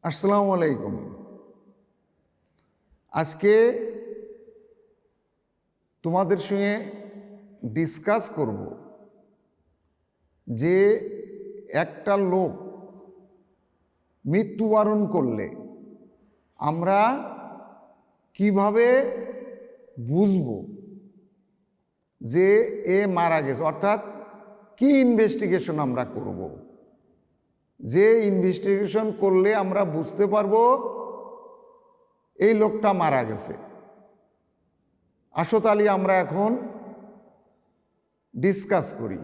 আসসালামু আলাইকুম। আজকে তোমাদের সঙ্গে ডিসকাস করব যে একটা লোক মৃত্যুবরণ করলে আমরা কিভাবে বুঝব যে এ মারা গেছে, অর্থাৎ কি ইনভেস্টিগেশন আমরা করব, যে ইনভেস্টিগেশন করলে আমরা বুঝতে পারবো এই লোকটা মারা গেছে। আসো তাহলে আমরা এখন ডিসকাস করি।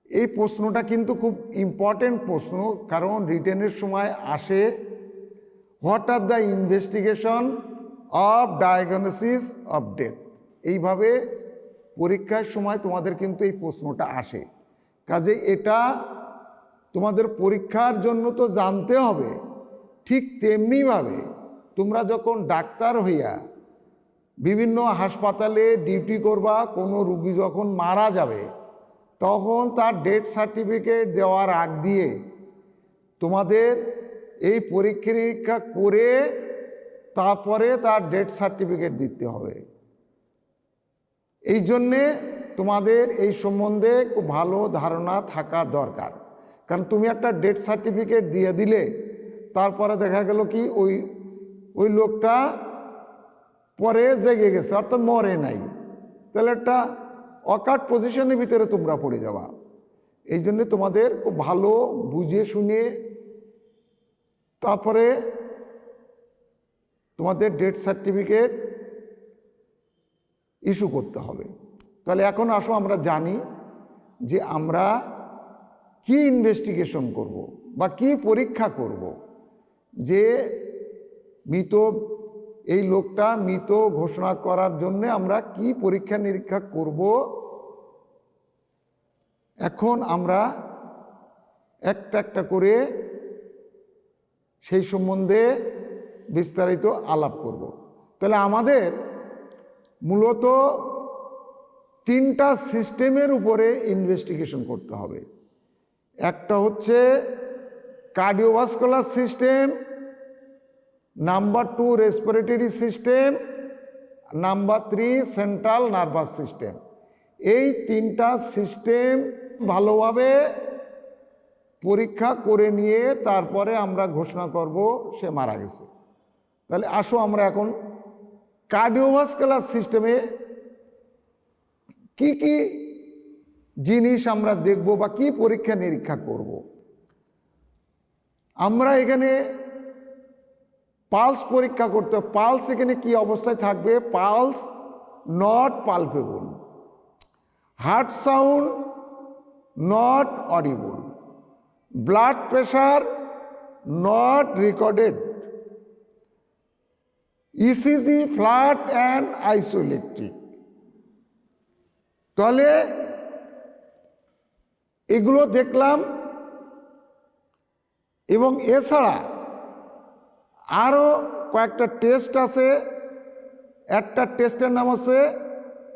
এই প্রশ্নটা কিন্তু খুব ইম্পর্টেন্ট প্রশ্ন, কারণ রিটেনের সময় আসে, what are the investigation of diagnosis of death. এইভাবে পরীক্ষার সময় তোমাদের কিন্তু এই প্রশ্নটা আসে। কাজে এটা তোমাদের পরীক্ষার জন্য তো জানতে হবে। ঠিক তেমনিভাবে তোমরা যখন ডাক্তার হইয়া বিভিন্ন হাসপাতালে ডিউটি করবা, কোনো রুগী যখন মারা যাবে তখন তার ডেথ সার্টিফিকেট দেওয়ার আগ দিয়ে তোমাদের এই পরীক্ষা নিরীক্ষা করে তারপরে তার ডেথ সার্টিফিকেট দিতে হবে। এই জন্যে তোমাদের এই সম্বন্ধে খুব ভালো ধারণা থাকা দরকার। কারণ তুমি একটা ডেথ সার্টিফিকেট দিয়ে দিলে তারপরে দেখা গেল কি ওই লোকটা পরে জেগে গেছে, অর্থাৎ মরে নাই, তাহলে একটা অকাট পজিশনের ভিতরে তোমরা পড়ে যাবা। এই জন্যে তোমাদের খুব ভালো বুঝে শুনে তারপরে তোমাদের ডেথ সার্টিফিকেট ইস্যু করতে হবে। তাহলে এখন আসো আমরা জানি যে আমরা কি ইনভেস্টিগেশন করব বা কি পরীক্ষা করব, যে মৃত এই লোকটা মৃত ঘোষণা করার জন্য আমরা কি পরীক্ষা নিরীক্ষা করব। এখন আমরা একটা একটা করে সেই সম্বন্ধে বিস্তারিত আলাপ করব। তাহলে আমাদের মূলত তিনটা সিস্টেমের উপরে ইনভেস্টিগেশন করতে হবে। একটা হচ্ছে cardiovascular system, number 2 respiratory system, number 3 central nervous system. এই তিনটা সিস্টেম ভালোভাবে পরীক্ষা করে নিয়ে তারপরে আমরা ঘোষণা করব সে মারা গেছে। তাহলে আসো আমরা এখন কার্ডিওভাস্কুলার সিস্টেমে কি কি জিনিস আমরা দেখব বা কি পরীক্ষা নিরীক্ষা করব। আমরা এখানে পালস পরীক্ষা করতে, পালস এখানে কি অবস্থায় থাকবে, pulse not palpable, heart sound not audible, blood pressure not recorded, ECG flat and isoelectric. তাহলে এগুলো দেখলাম, এবং এছাড়া আরও কয়েকটা টেস্ট আছে। একটা টেস্টের নাম আছে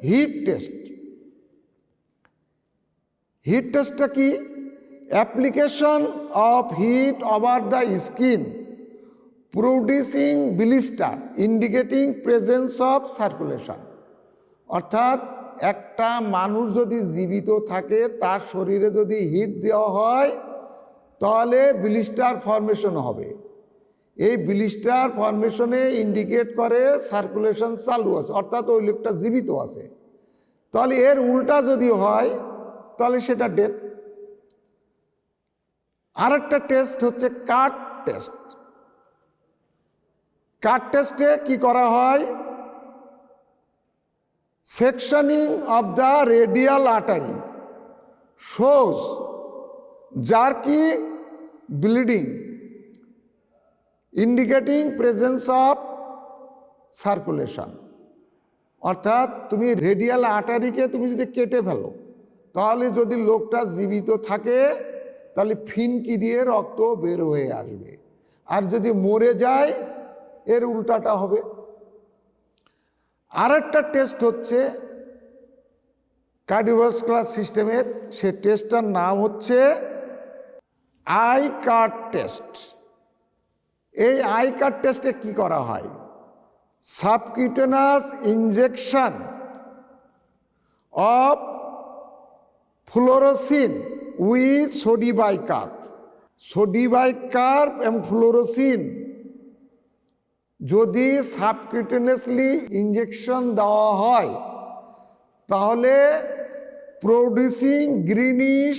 হিট টেস্ট। হিট টেস্টটা কি? Application of heat over the skin producing blister indicating presence of circulation. অর্থাৎ একটা মানুষ যদি জীবিত থাকে তার শরীরে যদি হিট দেওয়া হয় তাহলে ব্লিস্টার ফর্মেশন হবে। এই ব্লিস্টার ফর্মেশনে ইন্ডিকেট করে সার্কুলেশন চালু আছে, অর্থাৎ ওই লোকটা জীবিত আছে। তাহলে এর উল্টা যদি হয় তাহলে সেটা ডেথ। আরেকটা টেস্ট হচ্ছে কাট টেস্ট। কাট টেস্টে কি করা হয়? Sectioning of the radial artery shows jerky bleeding indicating presence of circulation. অর্থাৎ তুমি রেডিয়াল আর্টারিকে তুমি যদি কেটে ফেলো তাহলে যদি লোকটা জীবিত থাকে তাহলে ফিনকি দিয়ে রক্ত বের হয়ে আসবে, আর যদি মরে যায় এর উল্টাটা হবে। আরেকটা টেস্ট হচ্ছে কার্ডিওভাস্কুলার সিস্টেমের, সে টেস্টটার নাম হচ্ছে আই কাট টেস্ট। এই আইকার টেস্টে কি করা হয়? Subcutaneous injection of fluorescein with soda bicarb. Soda bicarb এবং ফ্লোরোসিন যদি সাবকিউটেনাসলি ইনজেকশন দেওয়া হয় তাহলে producing greenish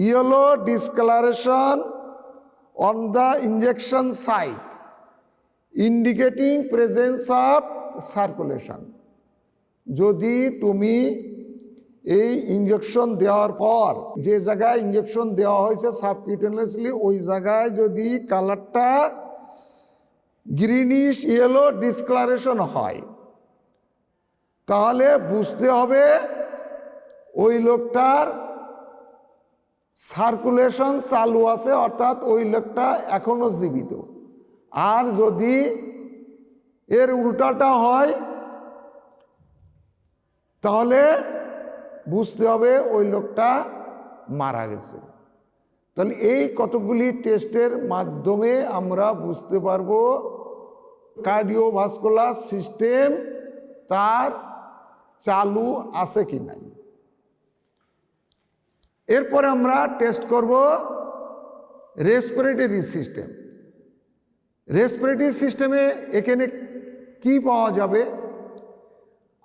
yellow discoloration on the injection site indicating presence of circulation. যদি তুমি এই ইনজেকশন দেওয়ার পর যে জায়গায় ইনজেকশন দেওয়া হয়েছে সাবকিউটেনাসলি ওই জায়গায় যদি কালারটা গ্রিনিশ ইয়েলো ডিসকালারেশন হয় তাহলে বুঝতে হবে ওই লোকটার সার্কুলেশন চালু আছে, অর্থাৎ ওই লোকটা এখনো জীবিত। আর যদি এর উল্টাটা হয় তাহলে বুঝতে হবে ওই লোকটা মারা গেছে। তাহলে এই কতগুলি টেস্টের মাধ্যমে আমরা বুঝতে পারবো কার্ডিওভাস্কুলার সিস্টেম তার চালু আছে কি নাই। এরপরে আমরা টেস্ট করব রেসপিরেটরি সিস্টেম। রেসপিরেটরি সিস্টেমে এখানে কি পাওয়া যাবে?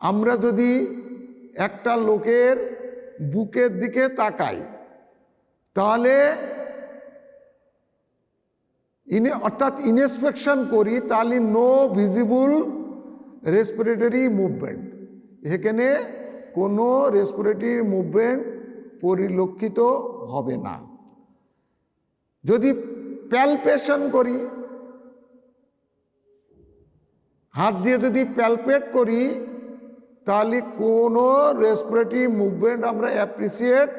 আমরা যদি একটা লোকের বুকের দিকে তাকাই তাহলে অর্থাৎ ইনস্পেকশন করি তাহলে নো ভিজিবল রেসপিরেটরি মুভমেন্ট, এখানে কোনো রেসপিরেটরি মুভমেন্ট পরিলক্ষিত হবে না। যদি প্যালপেশন করি, হাত দিয়ে যদি প্যালপেট করি তাহলে কোনো রেসপিরেটরি মুভমেন্ট আমরা অ্যাপ্রিসিয়েট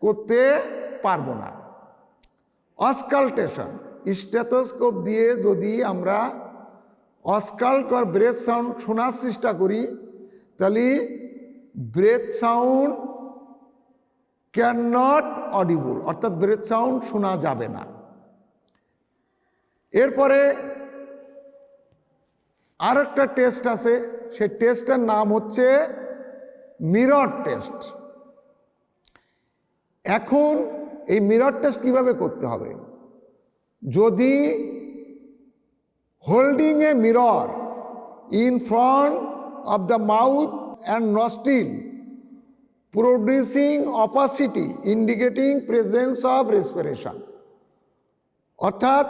করতে পারবো না। অসকালটেশন, স্টেথোস্কোপ দিয়ে যদি আমরা অসকাল্ট আর ব্রেথ সাউন্ড শোনার চেষ্টা করি তাহলে breath sound can not audible, অর্থাৎ ব্রেথ সাউন্ড শোনা যাবে না। এরপরে আর একটা টেস্ট আছে, সেই টেস্টের নাম হচ্ছে মিরর টেস্ট। এখন এই মিরর টেস্ট কিভাবে করতে হবে? যদি holding A mirror in front of the mouth and nostril producing opacity indicating presence of respiration, অর্থাৎ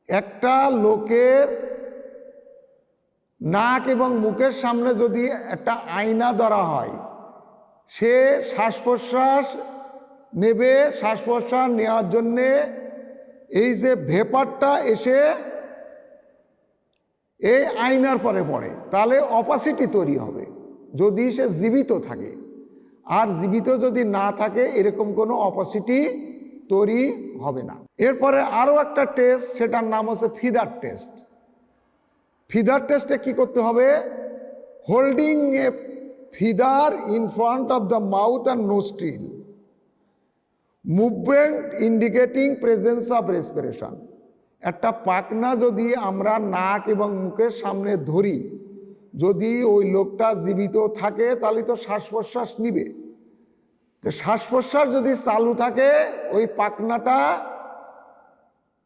একটা লোকের নাক এবং মুখের সামনে যদি একটা আয়না ধরা হয়, সে শ্বাস প্রশ্বাস নেবে, শ্বাস প্রশ্বাস নেওয়ার জন্যে এই যে ভেপারটা এসে এই আয়নার পরে পড়ে তাহলে অপাসিটি তৈরি হবে যদি সে জীবিত থাকে। আর জীবিত যদি না থাকে এরকম কোনো অপাসিটি তৈরি হবে না। এরপরে আরও একটা টেস্ট, সেটার নাম হচ্ছে ফিদার টেস্ট। ফিদার টেস্টে কি করতে হবে? Holding a feather in front of the mouth and nostril, movement indicating presence of respiration. একটা পাখনা যদি আমরা নাক এবং মুখের সামনে ধরি, যদি ওই লোকটা জীবিত থাকে তাহলে তো শ্বাস প্রশ্বাস নিবে। তো শ্বাস প্রশ্বাস যদি চালু থাকে ওই পাখনাটা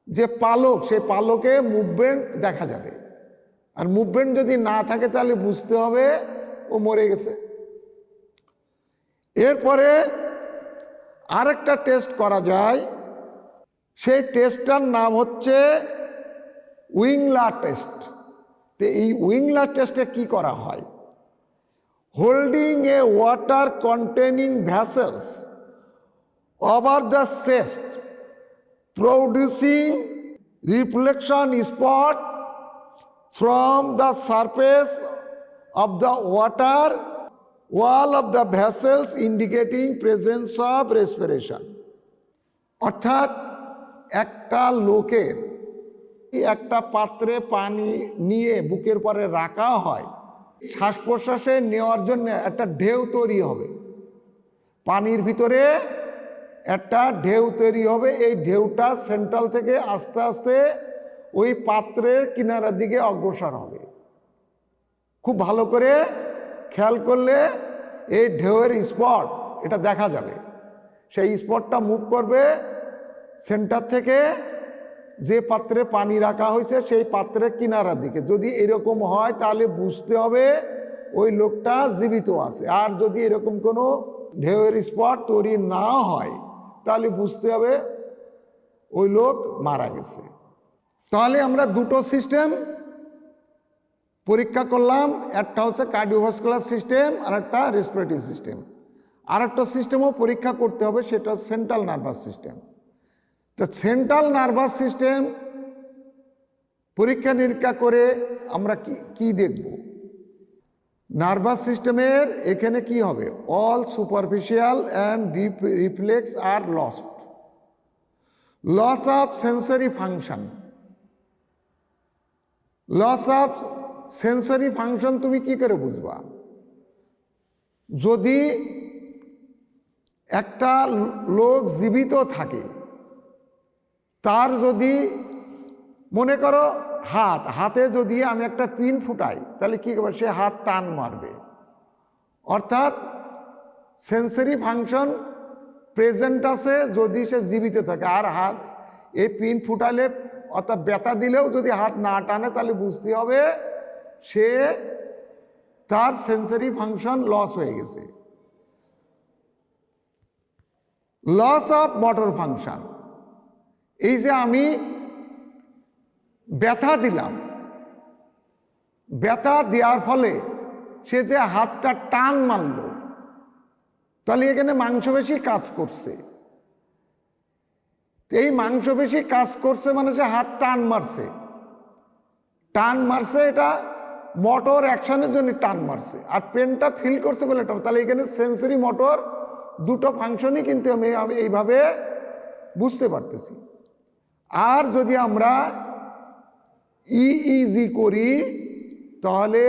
যে পালক, সেই পালকে মুভমেন্ট দেখা যাবে। আর মুভমেন্ট যদি না থাকে তাহলে বুঝতে হবে ও মরে গেছে। এরপরে আরেকটা টেস্ট করা যায়, সেই টেস্টটার নাম হচ্ছে উইংলার টেস্ট। তো এই উইংলার টেস্টে কি করা হয়? Holding a water containing vessels over the chest producing reflection spot from the surface of the water wall of the vessels indicating presence of respiration। অর্থাৎ একটা লোকের একটা পাত্রে পানি নিয়ে বুকের পরে রাখা হয়, শ্বাস প্রশ্বাসে নেওয়ার জন্য একটা ঢেউ তৈরি হবে, পানির ভিতরে একটা ঢেউ তৈরি হবে, এই ঢেউটা সেন্ট্রাল থেকে আস্তে আস্তে ওই পাত্রের কিনারার দিকে অগ্রসর হবে। খুব ভালো করে খেয়াল করলে এই ঢেউয়ের স্পট এটা দেখা যাবে। সেই স্পটটা মুভ করবে সেন্টার থেকে যে পাত্রে পানি রাখা হয়েছে সেই পাত্রের কিনারার দিকে। যদি এরকম হয় তাহলে বুঝতে হবে ওই লোকটা জীবিত আছে। আর যদি এরকম কোনো ঢেউয়ের স্পট তৈরি না হয় তাহলে বুঝতে হবে ওই লোক মারা গেছে। তাহলে আমরা দুটো সিস্টেম পরীক্ষা করলাম, একটা হচ্ছে কার্ডিওভাস্কুলার সিস্টেম আর একটা রেসপিরেটরি সিস্টেম। আর একটা সিস্টেমও পরীক্ষা করতে হবে, সেটা সেন্ট্রাল নার্ভাস সিস্টেম। তো সেন্ট্রাল নার্ভাস সিস্টেম পরীক্ষা নিরীক্ষা করে আমরা কি দেখব? নার্ভাস সিস্টেমের এখানে কি হবে? All superficial and deep reflex are lost. Loss of sensory function. Loss of sensory function তুমি কি করে বুঝবা? যদি একটা লোক জীবিত থাকে, তার যদি মনে করো হাতে যদি আমি একটা পিন ফুটাই তাহলে কি করবে? সে হাত টান মারবে। অর্থাৎ সেন্সরি ফাংশন প্রেজেন্ট আছে যদি সে জীবিত থাকে। আর হাত এই পিন ফুটালে অর্থাৎ ব্যথা দিলেও যদি হাত না টানে তাহলে বুঝতে হবে সে তার সেন্সরি ফাংশন লস হয়ে গেছে। লস অফ মোটর ফাংশন, এই যে আমি ব্যথা দিলাম, ব্যথা দেওয়ার ফলে সে যে হাতটা টান মারল, তাহলে এখানে মাংসপেশি কাজ করছে। এই মাংসপেশি কাজ করছে মানে সে হাত টান মারছে। টান মারছে, এটা মোটর অ্যাকশনের জন্য টান মারছে। আর পেনটা ফিল করছে বলে টান। তাহলে এখানে সেন্সরি মোটর দুটো ফাংশনই কিন্তু আমি এইভাবে বুঝতে পারতেছি। আর যদি আমরা ইইজি করি তাহলে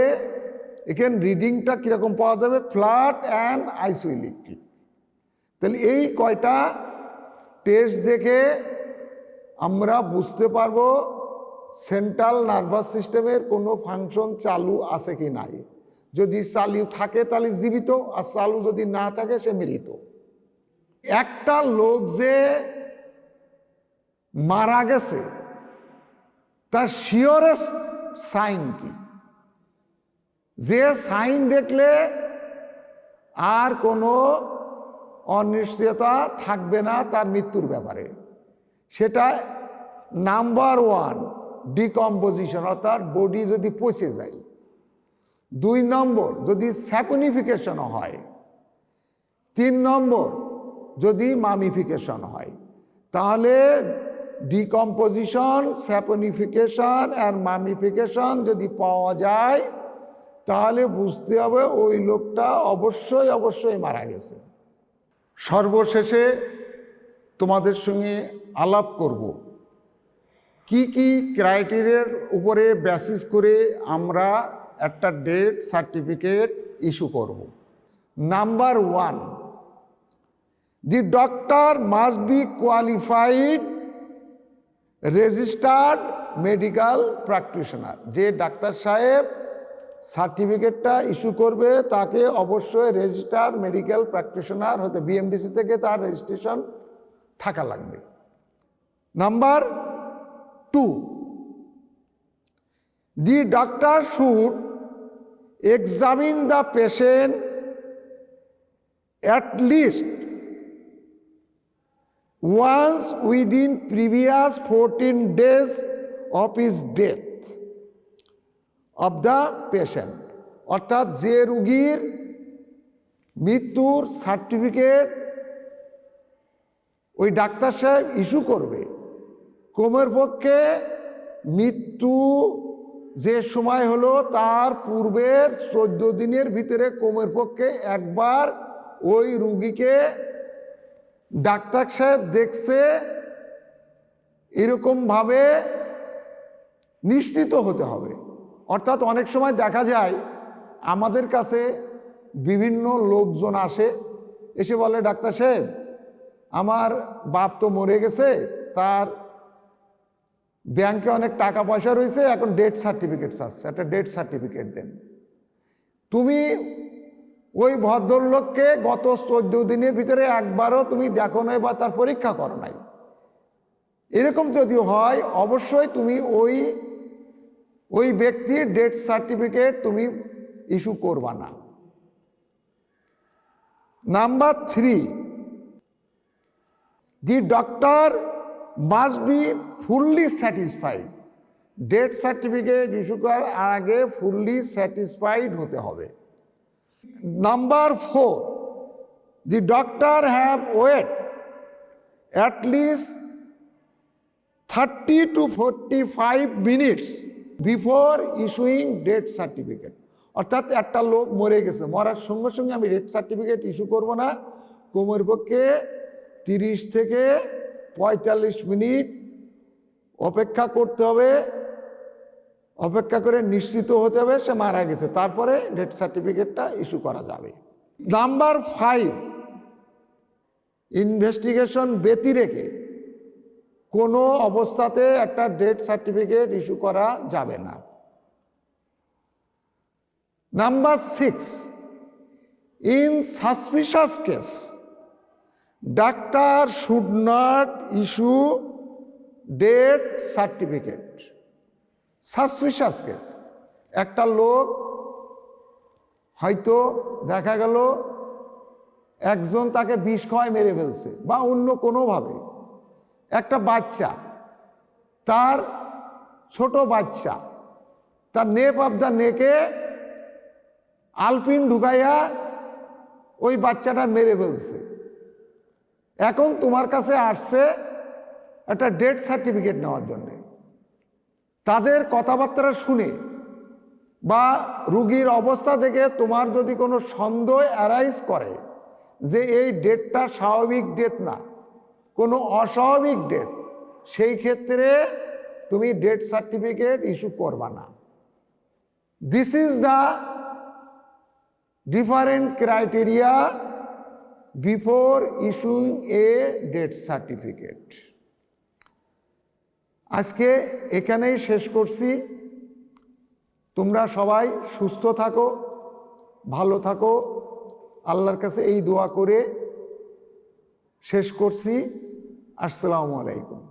এখানে রিডিংটা কীরকম পাওয়া যাবে? Flat and isoelectric. তাহলে এই কয়টা টেস্ট দেখে আমরা বুঝতে পারবো সেন্ট্রাল নার্ভাস সিস্টেমের কোনো ফাংশন চালু আছে কি নাই। যদি চালু থাকে তাহলে জীবিত, আর চালু যদি না থাকে সে মৃত। একটা লোক যে মারা গেছে তার শিওরেস্ট সাইন কি? যে সাইন দেখলে আর কোনো অনিশ্চয়তা থাকবে না তার মৃত্যুর ব্যাপারে, সেটা নাম্বার ওয়ান ডিকম্পোজিশন, অর্থাৎ বডি যদি পচে যায়। 2 নম্বর যদি স্যাপনিফিকেশন হয়। 3 নম্বর যদি মামিফিকেশন হয়। তাহলে ডিকম্পোজিশন, স্যাপনিফিকেশন আর মামিফিকেশন যদি পাওয়া যায় তাহলে বুঝতে হবে ওই লোকটা অবশ্যই মারা গেছে। সর্বশেষে তোমাদের সঙ্গে আলাপ করব কি কি ক্রাইটেরিয়ার উপরে বেসিস করে আমরা একটা ডেথ সার্টিফিকেট ইস্যু করব। Number 1, the doctor must be qualified registered medical practitioner। যে ডাক্তার সাহেব সার্টিফিকেটটা ইস্যু করবে তাকে অবশ্যই রেজিস্টার্ড মেডিকেল প্র্যাকটিশনার হতে, বিএমডিসি থেকে তার রেজিস্ট্রেশন থাকা লাগবে। Number 2, the doctor should examine the patient at least once within previous 14 days of his death of the patient। অর্থাৎ যে রোগীর মৃত্যুর সার্টিফিকেট ওই ডাক্তার সাহেব ইস্যু করবে, কমপক্ষে মৃত্যু যে সময় হলো তার পূর্বের 14 দিনের ভিতরে কমপক্ষে একবার ওই রোগীকে ডাক্তার সাহেব দেখছে এরকমভাবে নিশ্চিত হতে হবে। অর্থাৎ অনেক সময় দেখা যায় আমাদের কাছে বিভিন্ন লোকজন আসে, এসে বলে ডাক্তার সাহেব আমার বাপ তো মরে গেছে, তার ব্যাংকে অনেক টাকা পয়সা রয়েছে, এখন ডেথ সার্টিফিকেট চাচ্ছে, একটা ডেথ সার্টিফিকেট দেন। তুমি ওই ভদ্রলোককে গত 14 দিনের ভিতরে একবারও তুমি দেখো নাই বা তার পরীক্ষা করো নাই, এরকম যদি হয় অবশ্যই তুমি ওই ব্যক্তির ডেথ সার্টিফিকেট তুমি ইস্যু করবা না। Number 3, the doctor must be fully satisfied. Death certificate issue করার আগে ফুললি স্যাটিসফাইড হতে হবে। Number 4, the doctor have wait at least 30 to 45 minutes before issuing death certificate. অর্থাৎ একটা লোক মরে গেছে, মরার সঙ্গে সঙ্গে আমি ডেথ সার্টিফিকেট ইস্যু করব না, কমের পক্ষে 30 থেকে 45 মিনিট অপেক্ষা করতে হবে, অপেক্ষা করে নিশ্চিত হতে হবে সে মারা গেছে, তারপরে ডেথ সার্টিফিকেটটা ইস্যু করা যাবে। নাম্বার 5, ইনভেস্টিগেশন ব্যতি রেখে কোনো অবস্থাতে একটা ডেথ সার্টিফিকেট ইস্যু করা যাবে না। Number 6, in suspicious case doctor should not issue death certificate. Suspicious case, একটা লোক হয়তো দেখা গেল একজন তাকে বিষ খাওয়ায় মেরে ফেলছে বা অন্য কোনোভাবে, একটা বাচ্চা, তার ছোট বাচ্চা, তার নেপ অফ দ্য নেকে আলপিন ঢুকাইয়া ওই বাচ্চাটা মেরে ফেলছে, এখন তোমার কাছে আসছে একটা ডেথ সার্টিফিকেট নেওয়ার জন্যে। তাদের কথাবার্তা শুনে বা রুগীর অবস্থা থেকে তোমার যদি কোনো সন্দেহ অ্যারাইজ করে যে এই ডেথটা স্বাভাবিক ডেথ না, কোনো অস্বাভাবিক ডেথ, সেই ক্ষেত্রে তুমি ডেথ সার্টিফিকেট ইস্যু করবা না। This is the different criteria before issuing a death certificate. আজকে এখানেই শেষ করছি। তোমরা সবাই সুস্থ থাকো, ভালো থাকো, আল্লাহর কাছে এই দোয়া করে শেষ করছি। আসসালামু আলাইকুম।